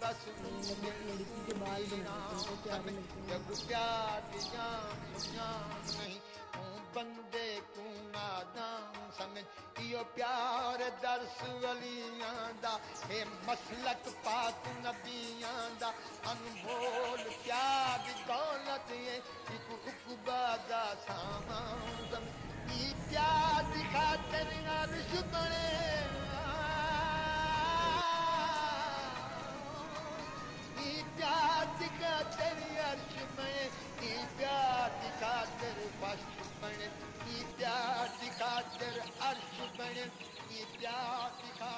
बस लड़की के बाल बनाते हैं तो प्यारे लगते हैं। जग प्यार दी जान नहीं बंदे को नादान समझ इो प्यार दर्स वलियां दा हे मसलक पाक नबियां दा अनमोल प्यार दी दौलत ये एक उकबा दा सामान समझ ई प्यार दी खातिर अर्श बने प्यार दिखा तेरी अर्श में प्यार दिखा तेरे फर्श बने प्यार दिखा तेरे अर्श बने प्यार दिखा